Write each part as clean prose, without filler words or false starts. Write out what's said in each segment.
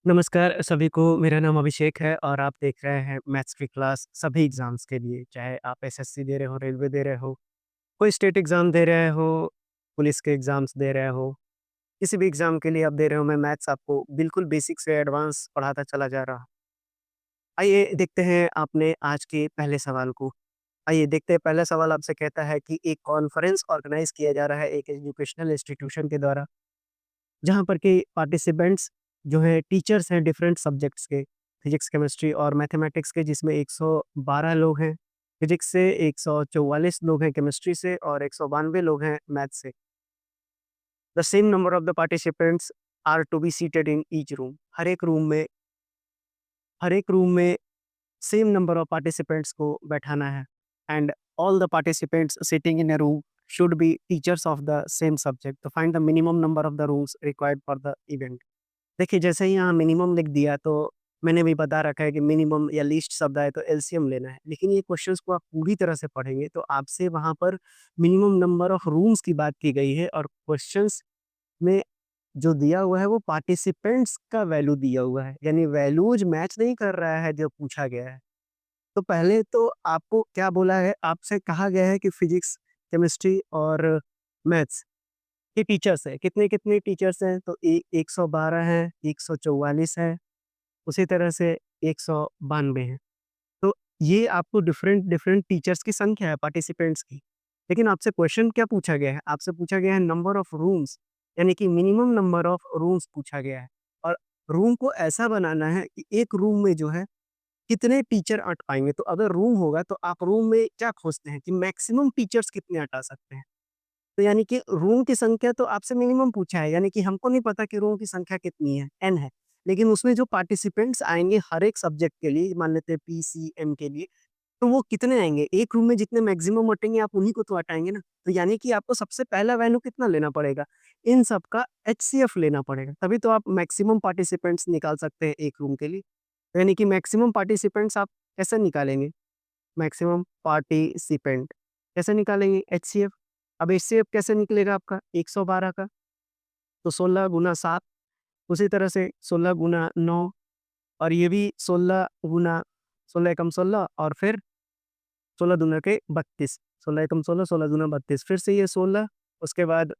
नमस्कार सभी को, मेरा नाम अभिषेक है और आप देख रहे हैं मैथ्स की क्लास सभी एग्ज़ाम्स के लिए। चाहे आप एसएससी दे रहे हो, रेलवे दे रहे हो, कोई स्टेट एग्ज़ाम दे रहे हो, पुलिस के एग्ज़ाम्स दे रहे हो, किसी भी एग्ज़ाम के लिए आप दे रहे हो, मैं मैथ्स आपको बिल्कुल बेसिक से एडवांस पढ़ाता चला जा रहा हूँ। आइए देखते हैं आपने आज के पहले सवाल को। आइए देखते हैं, पहला सवाल आपसे कहता है कि एक कॉन्फ्रेंस ऑर्गेनाइज़ किया जा रहा है एक एजुकेशनल इंस्टीट्यूशन के द्वारा। जहाँ पर कि पार्टिसिपेंट्स जो है टीचर्स हैं डिफरेंट सब्जेक्ट्स के, फिजिक्स, केमिस्ट्री और मैथमेटिक्स के, जिसमें 112 लोग हैं फिजिक्स से, 144 लोग हैं केमिस्ट्री से और 192 लोग हैं मैथ से। The same number of the participants are to be seated in each room. हर एक रूम में सेम नंबर ऑफ पार्टिसिपेंट्स को बैठाना है and all the participants sitting in a room should be teachers of the same subject to find the minimum number of the rooms required for the event। देखिए, जैसे ही यहाँ minimum लिख दिया तो मैंने भी बता रखा है कि मिनिमम या लीस्ट शब्द आए तो एलसीएम लेना है। लेकिन ये क्वेश्चंस को आप पूरी तरह से पढ़ेंगे तो आपसे वहाँ पर मिनिमम नंबर ऑफ रूम्स की बात की गई है और क्वेश्चंस में जो दिया हुआ है वो पार्टिसिपेंट्स का वैल्यू दिया हुआ है, यानी वैल्यूज मैच नहीं कर रहा है जो पूछा गया है। तो पहले तो आपको क्या बोला है, आपसे कहा गया है कि फिजिक्स, केमिस्ट्री और मैथ्स के टीचर्स हैं। कितने-कितने टीचर्स हैं? तो 112 हैं, 144 हैं, उसी तरह से 192 हैं। तो ये आपको डिफरेंट डिफरेंट टीचर्स की संख्या है पार्टिसिपेंट्स की। लेकिन आपसे क्वेश्चन क्या पूछा गया है? आपसे पूछा गया है नंबर ऑफ रूम्स, यानी कि मिनिमम नंबर ऑफ रूम्स पूछा गया है। और रूम को ऐसा बनाना है कि एक रूम में जो है कितने टीचर अट पाएँगे। तो अगर रूम होगा तो आप रूम में क्या खोजते हैं कि मैक्सिमम टीचर्स कितने अटा सकते हैं। तो यानी कि रूम की संख्या तो आपसे मिनिमम पूछा है, यानी कि हमको नहीं पता कि रूम की संख्या कितनी है, n है। लेकिन उसमें जो पार्टिसिपेंट्स आएँगे हर एक सब्जेक्ट के लिए, मान लेते हैं पीसीएम के लिए, तो वो कितने आएँगे? एक रूम में जितने मैक्सिमम अटेंगे आप उन्हीं को तो हटाएँगे ना। तो यानी कि आपको सबसे पहला वैल्यू कितना लेना पड़ेगा? इन सब का एचसीएफ लेना पड़ेगा, तभी तो आप मैक्सिमम पार्टिसिपेंट्स निकाल सकते हैं एक रूम के लिए। यानी कि मैक्सिमम पार्टिसिपेंट्स आप कैसे निकालेंगे? मैक्सिमम पार्टिसिपेंट कैसे निकालेंगे? एचसीएफ। अब एचसीएफ कैसे निकलेगा आपका 112 का? तो 16 गुना 7, उसी तरह से 16 गुना 9 और ये भी 16 गुना 16 एकम 16 और फिर 16 दूना के 32, 16 एकम 16, 16 दूना 32, फिर से ये 16, उसके बाद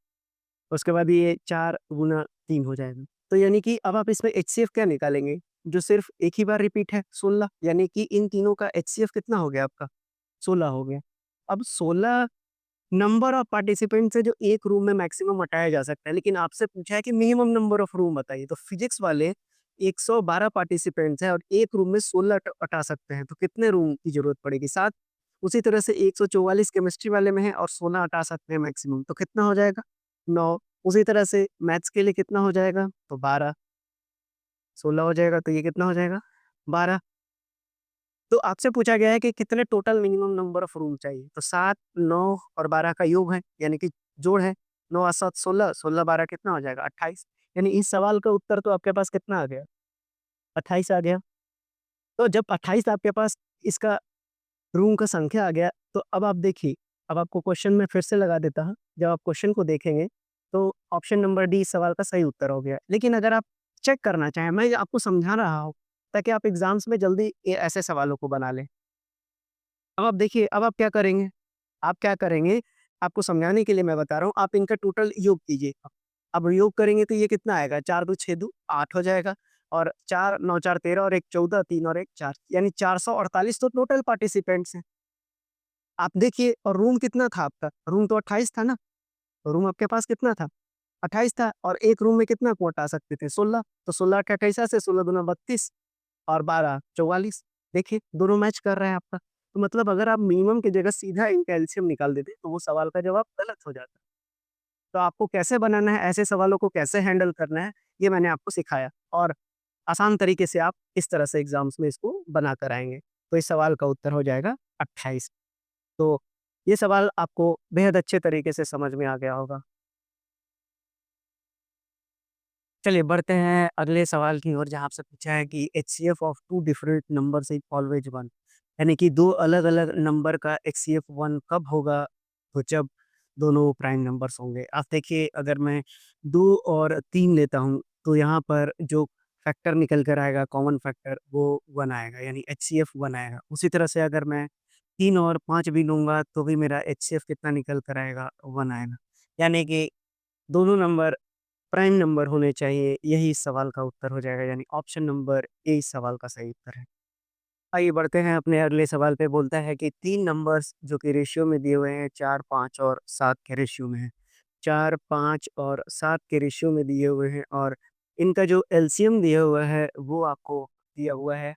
ये 4 गुना 3 हो जाएगा। तो यानी कि अब आप इसमें एचसीएफ क्या निकालेंगे? जो सिर्फ़ एक ही बार रिपीट है 16, यानी कि इन तीनों का एचसीएफ कितना हो गया आपका? 16 हो गया। अब 16 नंबर ऑफ पार्टिसिपेंट्स है जो एक रूम में मैक्सिमम हटाया जा सकता है, लेकिन आपसे पूछा है कि मिनिमम नंबर ऑफ रूम बताइए। तो फिजिक्स वाले 112 पार्टिसिपेंट्स हैं और एक रूम में 16 हटा सकते हैं, तो कितने रूम की ज़रूरत पड़ेगी? 7। उसी तरह से 144 केमिस्ट्री वाले में है और 16 हटा सकते हैं मैक्सिमम, तो कितना हो जाएगा? 9। उसी तरह से मैथ्स के लिए कितना हो जाएगा? तो 12, 16 हो जाएगा, तो ये कितना हो जाएगा? 12। तो आपसे पूछा गया है कि कितने total minimum number of room चाहिए, तो 7, 9 और 12 का योग है, यानी कि जोड़ है। 9 और 7 16, 16 12 कितना हो जाएगा? 28। यानी इस सवाल का उत्तर तो आपके पास कितना आ गया? 28 आ गया। तो जब 28 आपके पास इसका रूम का संख्या आ गया, तो अब आप देखिए, अब आपको क्वेश्चन में फिर से लगा देता हूँ। जब आप क्वेश्चन को देखेंगे, तो ऑप्शन नंबर डी इस सवाल का सही उत्तर हो गया। लेकिन अगर आप चेक करना चाहें, मैं आपको समझा रहा हूँ, ताकि आप एग्ज़ाम्स में जल्दी ऐसे सवालों को बना लें। अब आप देखिए, अब आप क्या करेंगे? आप क्या करेंगे? आपको समझाने के लिए मैं बता रहा हूँ, आप इनका टोटल योग कीजिए। अब योग करेंगे तो ये कितना आएगा? 4 दूँ 6 दूँ 8 हो जाएगा और 4 9 4 13 और 1 14, 3 और 1 4, यानी 448 तो टोटल पार्टिसिपेंट्स हैं। आप देखिए, और रूम कितना था आपका? रूम तो 28 था ना? रूम आपके पास कितना था? 28 था और एक रूम में कितना को हटा सकते थे? 16। तो 16 का कैसा से 16 दूना 32 और 12 44। देखिए, दोनों मैच कर रहा है आपका। तो मतलब अगर आप मिनिमम की जगह सीधा इनका एलसीएम निकाल देते, तो वो सवाल का जवाब गलत हो जाता। तो आपको कैसे बनाना है, ऐसे सवालों को कैसे हैंडल करना है, ये मैंने आपको सिखाया और आसान तरीके से आप इस तरह से एग्ज़ाम्स में इसको बना कर आएँगे। तो इस सवाल का उत्तर हो जाएगा 28। तो ये सवाल आपको बेहद अच्छे तरीके से समझ में आ गया होगा। चलिए बढ़ते हैं अगले सवाल की ओर, जहाँ आपसे पूछा है कि HCF of 2 different numbers is always 1। यानी कि 2 अलग-अलग नंबर का एचसीएफ 1 कब होगा? तो जब दोनों प्राइम नंबर्स होंगे। आप देखिए, अगर मैं 2 और 3 लेता हूँ, तो यहाँ पर जो फैक्टर निकल कर आएगा, कॉमन फैक्टर वो 1 आएगा, यानी एचसीएफ 1 आएगा। उसी तरह से अगर मैं 3 और 5 भी लूँगा तो भी मेरा एचसीएफ कितना निकल कर आएगा, 1 आएगा। यानी कि दोनों नंबर प्राइम नंबर होने चाहिए, यही इस सवाल का उत्तर हो जाएगा, यानी ऑप्शन नंबर ए इस सवाल का सही उत्तर है। आइए बढ़ते हैं अपने अगले सवाल पे। बोलता है कि 3 नंबर्स जो कि रेशियो में दिए हुए हैं, 4, 5 और 7 के रेशियो में है। 4, 5 और 7 के रेशियो में दिए हुए हैं और इनका जो एलसीएम दिया हुआ है वो आपको दिया हुआ है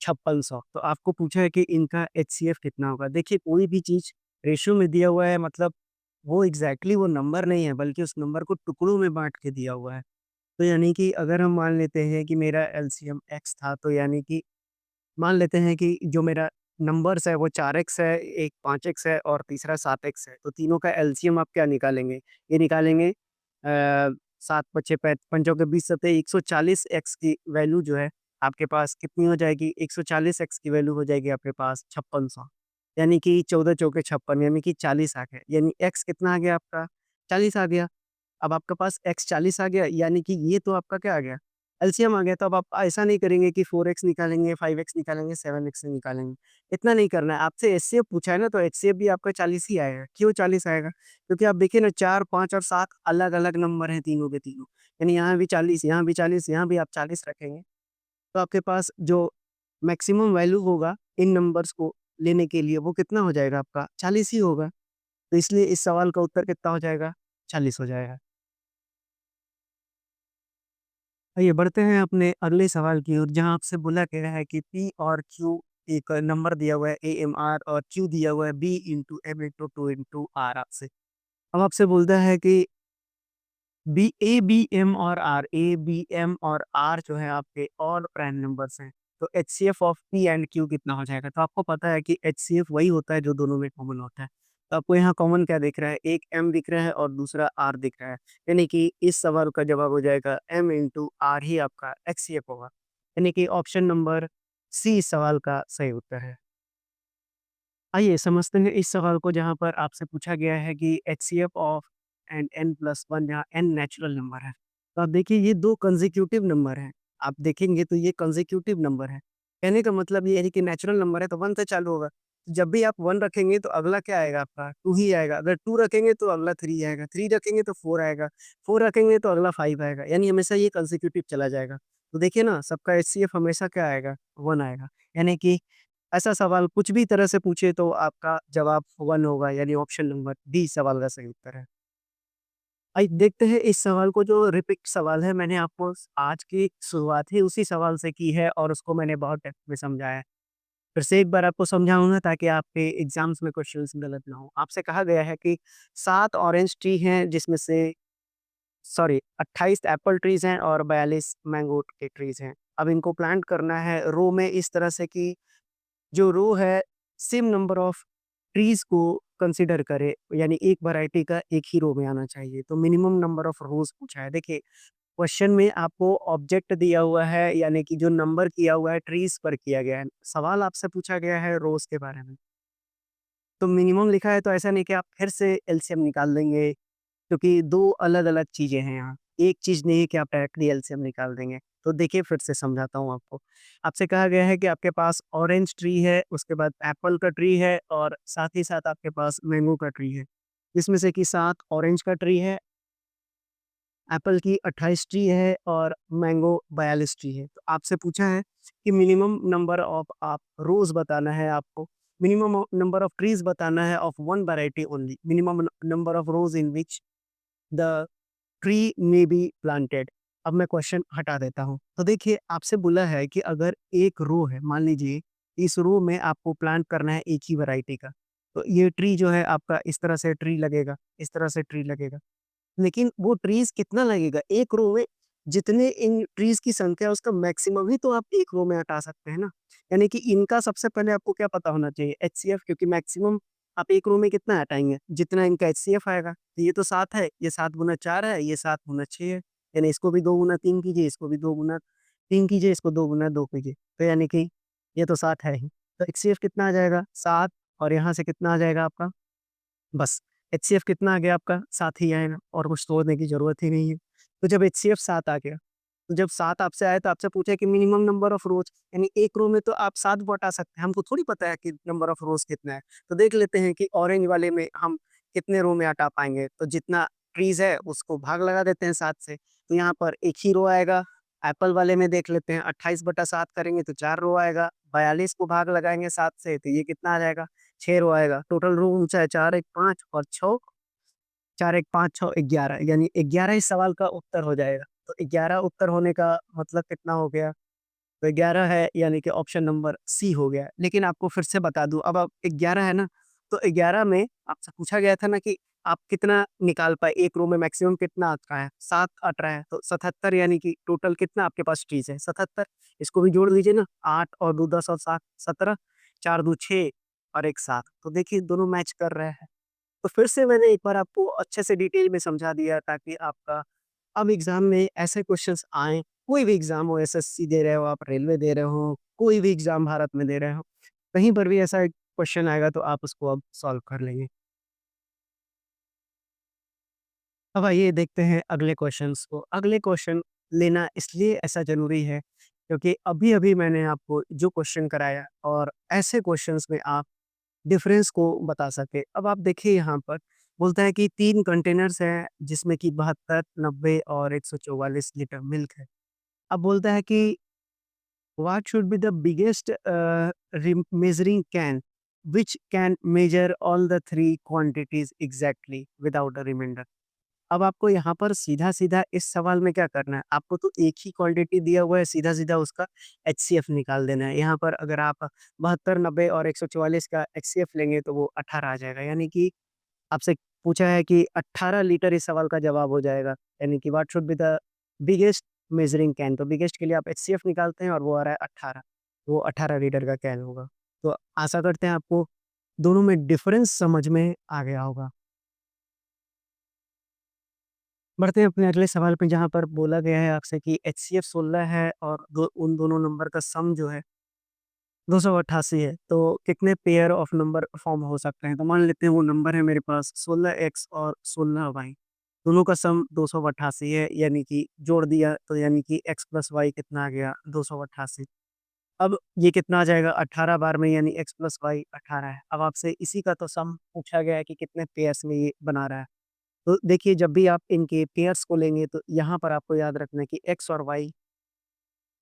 5600। तो आपको पूछा है कि इनका एचसीएफ कितना होगा। देखिए, कोई भी चीज़ रेशियो में दिया हुआ है मतलब वो एग्ज़ैक्टली वो नंबर नहीं है, बल्कि उस नंबर को टुकड़ों में बाँट के दिया हुआ है। तो यानी कि अगर हम मान लेते हैं कि मेरा एलसीएम x था, तो यानी कि मान लेते हैं कि जो मेरा नंबर्स है वो 4x है, एक 5x है और तीसरा 7x है। तो तीनों का एलसीएम आप क्या निकालेंगे? ये निकालेंगे 7 पच्चे पंचों के 20 सत्ते 140 एक्स की वैल्यू जो है आपके पास कितनी हो जाएगी? 140 एक्स की वैल्यू हो जाएगी आपके पास 5600। यानी कि 14 चौके 56 यानी कि 40 आ गया। यानी एक्स कितना आ गया आपका? 40 आ गया। अब आपके पास एक्स 40 आ गया, यानी कि ये तो आपका क्या आ गया? एलसीएम आ गया। तो अब आप ऐसा नहीं करेंगे कि 4x निकालेंगे, 5x निकालेंगे, 7x निकालेंगे। इतना नहीं करना है। आपसे एचसीएफ पूछा है ना, तो एचसीएफ भी आपका 40 ही आएगा। क्यों 40 आएगा? क्योंकि आप देखिए ना, 4, 5 और 7 अलग-अलग नंबर हैं तीनों के तीनों। यानी यहाँ भी 40, यहाँ भी 40, यहाँ भी आप 40 रखेंगे। तो आपके पास जो मैक्सिमम वैल्यू होगा इन नंबर्स को लेने के लिए वो कितना हो जाएगा आपका? 40 ही होगा। तो इसलिए इस सवाल का उत्तर कितना हो जाएगा? 40 हो जाएगा। आइए बढ़ते हैं अपने अगले सवाल की ओर, जहाँ आपसे बोला गया है कि पी और क्यू एक नंबर दिया हुआ है ए एम आर और क्यू दिया हुआ है B into M into two into R आपसे। अब आपसे बोलता है कि ए बी एम और आर जो है आपके ऑल प्राइम नंबर्स हैं। तो H C F of P and Q कितना हो जाएगा? तो आपको पता है कि एच सी एफ वही होता है जो दोनों में कॉमन होता है। तो आपको यहाँ कॉमन क्या दिख रहा है? एक एम दिख रहा है और दूसरा आर दिख रहा है। यानी कि इस सवाल का जवाब हो जाएगा एम इंटू आर ही आपका एच सी एफ होगा। यानी कि ऑप्शन नंबर सी इस सवाल का सही उत्तर है। आइए समझते हैं इस सवाल को, जहाँ पर आपसे पूछा गया है कि HCF of and n plus 1, जहाँ n नेचुरल नंबर है। तो आप देखिए ये 2 कंसेक्यूटिव नंबर हैं। आप देखेंगे तो ये कंसेक्यूटिव नंबर है। कहने का मतलब ये है कि नेचुरल नंबर है तो 1 से चालू होगा। जब भी आप 1 रखेंगे तो अगला क्या आएगा आपका? 2 ही आएगा। अगर 2 रखेंगे तो अगला 3 आएगा। 3 रखेंगे तो 4 आएगा। 4 रखेंगे तो अगला 5 आएगा। यानी हमेशा ये कंसेक्यूटिव चला जाएगा। तो देखिए ना, सबका एचसीएफ हमेशा क्या आएगा? 1 आएगा। यानी कि ऐसा सवाल कुछ भी तरह से पूछे तो आपका जवाब 1 होगा, यानी ऑप्शन नंबर डी सवाल का सही उत्तर है। आइए देखते हैं इस सवाल को, जो रिपीट सवाल है, मैंने आपको आज की शुरुआत ही उसी सवाल से की है और उसको मैंने बहुत डेप्थ में समझाया है। फिर से एक बार आपको समझाऊँगा ताकि आपके एग्ज़ाम्स में क्वेश्चंस गलत ना हो। आपसे कहा गया है कि 7 ऑरेंज ट्री हैं, जिसमें से 28 एप्पल ट्रीज़ हैं और 42 मैंगो के ट्रीज़ हैं। अब इनको प्लांट करना है रो में इस तरह से कि जो रो है सेम नंबर ऑफ ट्रीज को कंसीडर करे, यानी एक वैरायटी का एक ही रो में आना चाहिए। तो मिनिमम नंबर ऑफ रोज पूछा है। देखिए, क्वेश्चन में आपको ऑब्जेक्ट दिया हुआ है, यानी कि जो नंबर किया हुआ है ट्रीज पर किया गया है। सवाल आपसे पूछा गया है रोज के बारे में। तो मिनिमम लिखा है तो ऐसा नहीं कि आप फिर से एलसीएम निकाल देंगे, क्योंकि 2 अलग-अलग चीज़ें हैं यहाँ। एक चीज़ नहीं है कि आप डायरेक्टली एलसीएम निकाल देंगे। तो देखिए फिर से समझाता हूँ आपको। आपसे कहा गया है कि आपके पास ऑरेंज ट्री है, उसके बाद एप्पल का ट्री है और साथ ही साथ आपके पास मैंगो का ट्री है। जिसमें से कि 7 ऑरेंज का ट्री है, एप्पल की 28 ट्री है और मैंगो 42 ट्री है। तो आपसे पूछा है कि मिनिमम नंबर ऑफ आप रोज़ बताना है आपको। मिनिमम नंबर ऑफ ट्रीज़ बताना है of one variety only. Minimum number of rows in which the tree may be planted. अब मैं क्वेश्चन हटा देता हूँ। तो देखिए, आपसे बोला है कि अगर एक रो है, मान लीजिए इस रो में आपको प्लांट करना है एक ही वैरायटी का। तो ये ट्री जो है आपका इस तरह से ट्री लगेगा, इस तरह से ट्री लगेगा। लेकिन वो ट्रीज़ कितना लगेगा? एक रो में जितने इन ट्रीज़ की संख्या है उसका मैक्सिमम ही तो आप एक रो में हटा सकते हैं ना। यानी कि इनका सबसे पहले आपको क्या पता होना चाहिए? एचसीएफ, क्योंकि मैक्सिमम आप एक रो में कितना हटाएँगे? जितना इनका एचसीएफ आएगा। तो ये तो 7 है, ये 7 गुना 4 है, ये 7 गुना 6 है। यानी इसको भी 2 गुना 3 कीजिए, इसको भी 2 गुना 3 कीजिए, इसको 2 गुना 2 कीजिए। तो यानी कि ये तो 7 है ही। तो एचसीएफ कितना आ जाएगा? 7 और यहाँ से कितना आ जाएगा आपका? बस एचसीएफ कितना आ गया आपका? 7 ही आएगा और कुछ तोड़ने की ज़रूरत ही नहीं है। तो जब एचसीएफ 7 आ गया, तो जब 7 आपसे आए तो आपसे पूछा कि मिनिमम नंबर ऑफ रोज, यानी एक रो में तो आप 7 हटा सकते हैं, हमको थोड़ी पता है कि नंबर ऑफ रोज कितना है। तो देख लेते हैं कि ऑरेंज वाले में हम कितने रो में हटा पाएँगे, तो जितना ट्रीज़ है उसको भाग लगा देते हैं 7 से, तो यहाँ पर 1 ही रो आएगा। एप्पल वाले में देख लेते हैं 28/7 करेंगे तो 4 रो आएगा, 42 को भाग लगाएँगे 7 से तो ये कितना आ जाएगा, 6 रो आएगा। टोटल रो ऊँचा है 4, 1, 5 और 6, 4, 1, 5, 6, 11, यानी 11 इस सवाल का उत्तर हो जाएगा। तो 11 उत्तर होने का मतलब कितना हो गया? तो 11 है, यानी कि ऑप्शन नंबर सी हो गया। लेकिन आपको फिर से बता दूँ, अब आप 11 है ना, तो 11 में आपसे पूछा गया था ना कि आप कितना निकाल पाए, एक रो में मैक्सिमम कितना आता है? 7 अट रहा है, तो 77, यानी कि टोटल कितना आपके पास ट्रीज़ है? 77। इसको भी जोड़ लीजिए ना, 8 और 2 10 और 7 17, 4 2 6 और 1 7। तो देखिए दोनों मैच कर रहे हैं। तो फिर से मैंने एक बार आपको अच्छे से डिटेल में समझा दिया ताकि आपका अब एग्ज़ाम में ऐसे क्वेश्चन्स आएँ, कोई भी एग्ज़ाम हो, एसएससी दे रहे हो आप, रेलवे दे रहे हो, कोई भी एग्ज़ाम भारत में दे रहे हो, कहीं पर भी ऐसा एक क्वेश्चन आएगा तो आप उसको अब सॉल्व कर लेंगे। अब आइए देखते हैं अगले क्वेश्चन्स को। अगले क्वेश्चन लेना इसलिए ऐसा ज़रूरी है क्योंकि अभी-अभी मैंने आपको जो क्वेश्चन कराया और ऐसे क्वेश्चन्स में आप डिफरेंस को बता सके। अब आप देखिए यहाँ पर बोलता है कि 3 कंटेनर्स हैं जिसमें कि 72, 90 और 144 लीटर मिल्क है। अब बोलता है कि what should be the biggest measuring can which can measure all the 3 quantities exactly without a reminder. अब आपको यहाँ पर सीधा-सीधा इस सवाल में क्या करना है, आपको तो एक ही क्वांटिटी दिया हुआ है, सीधा-सीधा उसका एचसीएफ निकाल देना है। यहाँ पर अगर आप 72, 90 और 144 का एचसीएफ लेंगे तो वो 18 आ जाएगा। यानी कि आपसे पूछा है कि 18 लीटर इस सवाल का जवाब हो जाएगा। यानी कि what should be the biggest measuring can, तो बिगेस्ट के लिए आप एचसीएफ निकालते हैं और वो आ रहा है 18, वो 18 लीटर का कैन होगा। तो आशा करते हैं आपको दोनों में डिफरेंस समझ में आ गया होगा। बढ़ते हैं अपने अगले सवाल पे जहाँ पर बोला गया है आपसे कि एचसीएफ 16 है और उन दोनों नंबर का सम जो है 288 है, तो कितने पेयर ऑफ नंबर फॉर्म हो सकते हैं? तो मान लेते हैं वो नंबर है मेरे पास 16x और 16y, दोनों का सम 288 है, यानी कि जोड़ दिया तो यानी कि x प्लस वाई कितना आ गया, 288। अब ये कितना आ जाएगा 18 बार में, यानी x प्लस वाई 18 है। अब आपसे इसी का तो सम पूछा गया है कि कितने पेयर्स में ये बना रहा है। तो देखिए जब भी आप इनके पेयर्स को लेंगे तो यहाँ पर आपको याद रखना है कि एक्स और वाई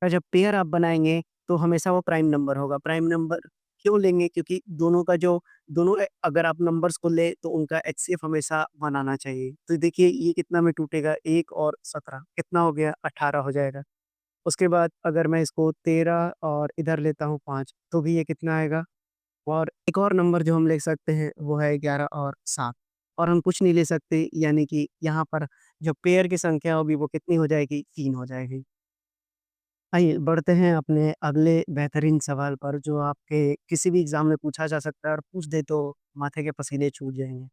का जब पेयर आप बनाएँगे तो हमेशा वो प्राइम नंबर होगा। प्राइम नंबर क्यों लेंगे? क्योंकि दोनों का जो दोनों अगर आप नंबर्स को लें तो उनका एचसीएफ हमेशा 1 आना चाहिए। तो देखिए ये कितना में टूटेगा, 1 और 17 कितना हो गया, 18 हो जाएगा। उसके बाद अगर मैं इसको 13 और इधर लेता हूँ 5 तो भी ये कितना आएगा? और एक और नंबर जो हम ले सकते हैं वो है 11 और 7, और हम कुछ नहीं ले सकते, यानी कि यहाँ पर जो पेयर की संख्या होगी वो कितनी हो जाएगी, 3 हो जाएगी। आइए बढ़ते हैं अपने अगले बेहतरीन सवाल पर जो आपके किसी भी एग्ज़ाम में पूछा जा सकता है और पूछ दे तो माथे के पसीने छूट जाएँगे।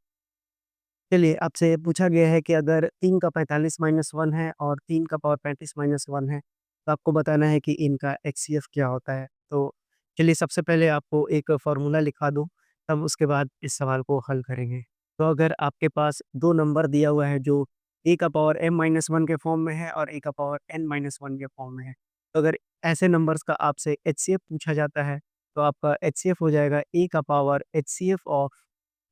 चलिए आपसे पूछा गया है कि अगर 3 का 45 माइनस 1 है और 3 का पावर 35 माइनस 1 है, तो आपको बताना है कि इनका एचसीएफ क्या होता है। तो चलिए सबसे पहले आपको एक फ़ॉर्मूला लिखा दूँ, तब उसके बाद इस सवाल को हल करेंगे। तो अगर आपके पास 2 नंबर दिया हुआ है जो a का पावर m-1 के फॉर्म में है और a का पावर n-1 के फॉर्म में है। तो अगर ऐसे नंबर्स का आपसे एचसीएफ पूछा जाता है, तो आपका एचसीएफ हो जाएगा a का पावर एचसीएफ ऑफ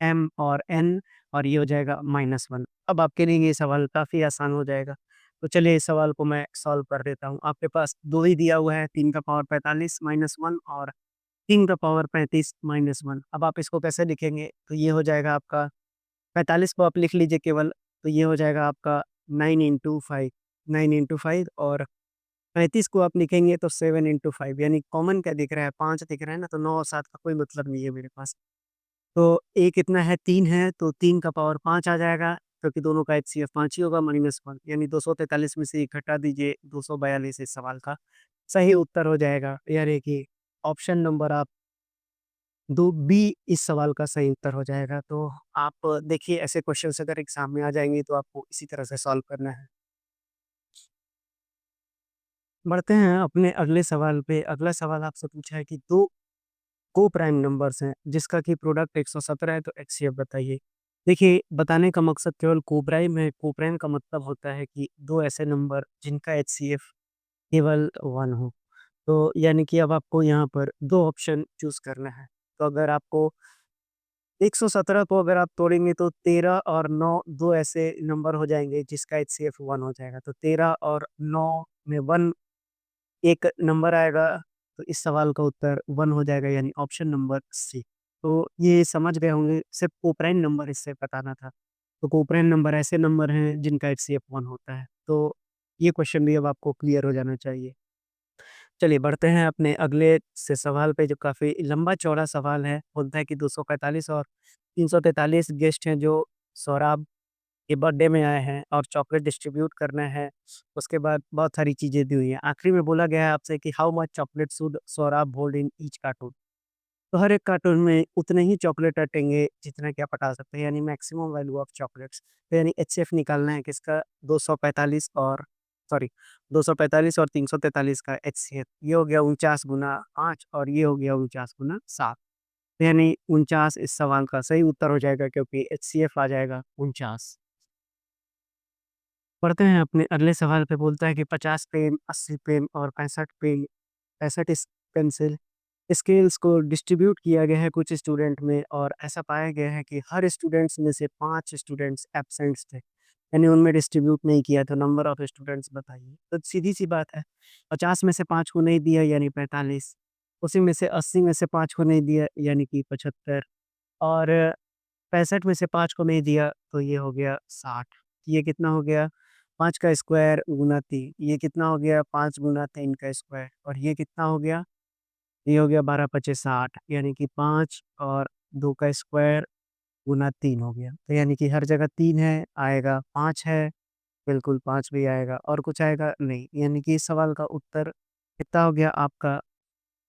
m और n, और ये हो जाएगा -1। अब आपके लिए ये सवाल काफ़ी आसान हो जाएगा। तो चलिए इस सवाल को मैं सॉल्व कर देता हूँ। आपके पास 2 ही दिया हुआ है, 3 का पावर 45 माइनस 1 और 3 का पावर 35 माइनस 1। अब आप इसको कैसे लिखेंगे? तो ये हो जाएगा आपका 45 को आप लिख लीजिए केवल, तो ये हो जाएगा आपका 9 इंटू 5, 9 इंटू 5, और 35 को आप लिखेंगे तो 7 इंटू 5, यानी कॉमन क्या दिख रहा है? 5 दिख रहा है ना, तो 9 और 7 का कोई मतलब नहीं है मेरे पास। तो ए कितना है, 3 है, तो 3 का पावर 5 आ जाएगा, क्योंकि दोनों का एचसीएफ 5 ही होगा, -1, यानी 243 में से 1 घटा दीजिए, 242 इस सवाल का सही उत्तर हो जाएगा। यानी कि ऑप्शन नंबर आप 2 बी इस सवाल का सही उत्तर हो जाएगा। तो आप देखिए ऐसे क्वेश्चन्स अगर एग्ज़ाम में आ जाएँगे तो आपको इसी तरह से सॉल्व करना है। बढ़ते हैं अपने अगले सवाल पे। अगला सवाल आपसे पूछा है कि 2 को-प्राइम नंबर्स हैं, जिसका कि प्रोडक्ट 117 है, तो एचसीएफ बताइए। देखिए, बताने का मकसद केवल को-प्राइम है, को-प्राइम का मतलब होता है कि 2 ऐसे नंबर जिनका एचसीएफ केवल 1 हो। तो यानी कि अब आपको यहाँ पर 2 ऑप्शन चूज़ करना है। तो अगर आपको 117 को अगर आप तोड़ेंगे तो 13 और 9 2 ऐसे नंबर हो जाएँगे जिसका एचसीएफ 1 हो जाएगा। तो 13 और 9 में 1 एक नंबर आएगा, तो इस सवाल का उत्तर 1 हो जाएगा यानी ऑप्शन नंबर सी। तो ये समझ गए होंगे, सिर्फ़ कोप्रेन नंबर इससे बताना था। तो कोप्रेन नंबर ऐसे नंबर हैं जिनका एचसीएफ 1 होता है। तो ये क्वेश्चन भी अब आपको क्लियर हो जाना चाहिए। चलिए बढ़ते हैं अपने अगले से सवाल पे जो काफ़ी लंबा-चौड़ा सवाल है। बोलता है कि 245 और 343 गेस्ट हैं जो सौराब के बर्थडे में आए हैं और चॉकलेट डिस्ट्रीब्यूट करना है। उसके बाद बहुत सारी चीज़ें दी हुई हैं। आखिरी में बोला गया है आपसे कि how much chocolate should Saurabh hold in each cartoon? तो हर एक कार्टून में उतने ही चॉकलेट अटेंगे जितना कि आप हटा सकते हैं यानी मैक्सिमम वैल्यू ऑफ चॉकलेट्स। तो यानी एचसीएफ निकालना है किसका 245 और सॉरी 245 और 343 का एचसीएफ। ये हो गया 49 गुना 5 और ये हो गया 49 गुना 7। तो यानी 49 इस सवाल का सही उत्तर हो जाएगा क्योंकि एचसीएफ आ जाएगा 49। पढ़ते हैं अपने अगले सवाल पे बोलता है कि 50 पेन, 80 पेन और 65 पेन 65 इस पेंसिल स्केल्स को डिस्ट्रीब्यूट किया गया है कुछ स्टूडेंट में और ऐसा पाया गया है कि हर स्टूडेंट्स में से 5 स्टूडेंट्स एब्सेंट्स थे। यानी उनमें डिस्ट्रीब्यूट नहीं किया तो नंबर ऑफ स्टूडेंट्स बताइए। तो सीधी-सी बात है 50 में से 5 को नहीं दिया यानी 45, उसी में से 80 में से 5 को नहीं दिया यानी कि 75 और 65 में से 5 को नहीं दिया तो ये हो गया 60। ये कितना हो गया 5 का स्क्वायर गुना 3 ये कितना हो गया 5 गुना 3 का स्क्वायर और ये कितना हो गया ये हो गया 12 पचे 60 यानी कि 5 और 2 का स्क्वायर गुना 3 हो गया। तो यानी कि हर जगह 3 है आएगा 5 है, बिल्कुल 5 भी आएगा और कुछ आएगा नहीं। यानी कि इस सवाल का उत्तर कितना हो गया आपका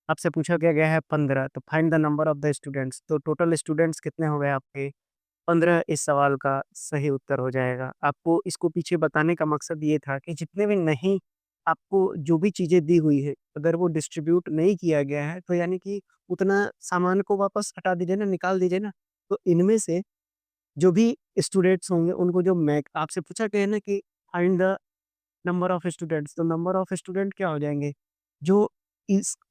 आपसे पूछा गया है 15 तो find the number of the students तो टोटल स्टूडेंट्स कितने हो गए आपके 15 इस सवाल का सही उत्तर हो जाएगा। आपको इसको पीछे बताने का मकसद ये था कि जितने भी नहीं आपको जो भी चीज़ें दी हुई है, अगर वो डिस्ट्रीब्यूट नहीं किया गया है, तो यानी कि उतना सामान को वापस हटा दीजिए ना, निकाल दीजिए ना। तो इनमें से जो भी स्टूडेंट्स होंगे, उनको जो मैक आपसे पूछा गया है ना कि find the number of students, तो नंबर ऑफ स्टूडेंट क्या हो जाएँगे? जो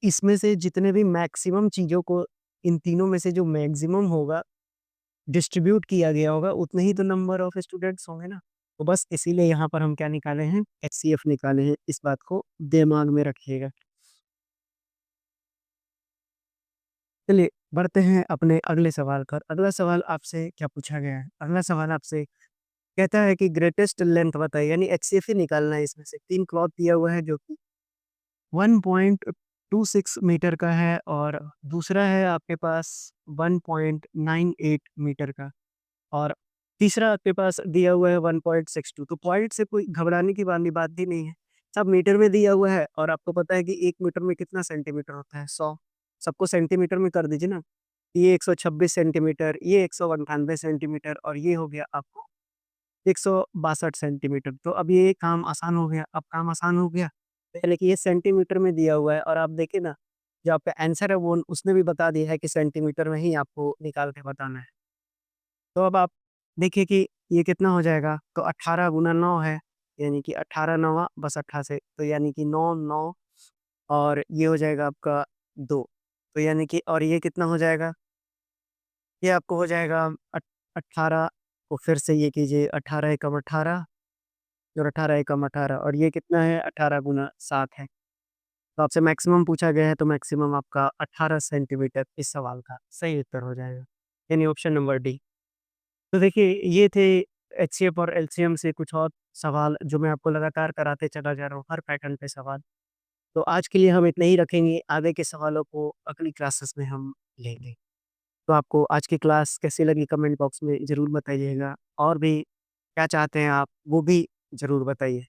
इसमें से जितने भी मैक्सिमम चीज़ों को इन तीनों में से जो मैक्सिमम होगा डिस्ट्रीब्यूट किया गया होगा, उतने ही तो नंबर ऑफ स्टूडेंट्स होंगे ना। तो बस इसीलिए यहाँ पर हम क्या निकाले हैं, एचसीएफ निकाले हैं, इस बात को दिमाग में रखिएगा। चलिए, बढ़ते हैं अपने अगले सवाल पर। अगला सवाल आपसे क्या पूछा गया है? अगला सवाल आपसे कहता है कि ग्रेटेस्ट लेंथ बताइए, यानी एचसीएफ ही निकालना है इसमें से। 3 क्लॉथ दिया हुआ है जो कि 1.26 मीटर का है और दूसरा है आपके पास 1.98 मीटर का। और तीसरा आपके पास दिया हुआ है 1.62 तो पॉइंट से कोई घबराने की वाली बात भी नहीं है। सब मीटर में दिया हुआ है और आपको पता है कि 1 मीटर में कितना सेंटीमीटर होता है 100 सबको सेंटीमीटर में कर दीजिए ना। ये 126 सेंटीमीटर, ये 198 सेंटीमीटर और ये हो गया आपको 162 सेंटीमीटर। तो अब ये काम आसान हो गया। अब काम आसान हो गया, पहले कि ये सेंटीमीटर में दिया हुआ है और आप देखिए ना, जो आपका आंसर है वो उसने भी बता दिया है कि सेंटीमीटर में ही आपको निकाल के बताना है। तो अब आप देखिए कि ये कितना हो जाएगा, तो 18 गुना 9 है, यानी कि 18 नौवा बस 88 तो यानी कि 9 9 और ये हो जाएगा आपका 2 तो यानी कि और ये कितना हो जाएगा? ये आपको हो जाएगा 18 को फिर से ये कीजिए 18 एकम 18 और 18 एकम 18 और ये कितना है 18 गुना 7 है। तो आपसे मैक्सिमम पूछा गया है तो मैक्सिमम आपका 18 सेंटीमीटर इस सवाल का सही उत्तर हो जाएगा, यानी ऑप्शन नंबर डी। तो देखिए, ये थे एचसीएफ और एलसीएम से कुछ और सवाल जो मैं आपको लगातार कराते चला जा रहा हूँ, हर पैटर्न पे सवाल। तो आज के लिए हम इतना ही रखेंगे, आगे के सवालों को अगली क्लासेस में हम लेंगे। तो आपको आज की क्लास कैसी लगी कमेंट बॉक्स में ज़रूर बताइएगा और भी क्या चाहते हैं आप, वो भी ज़रूर बताइए।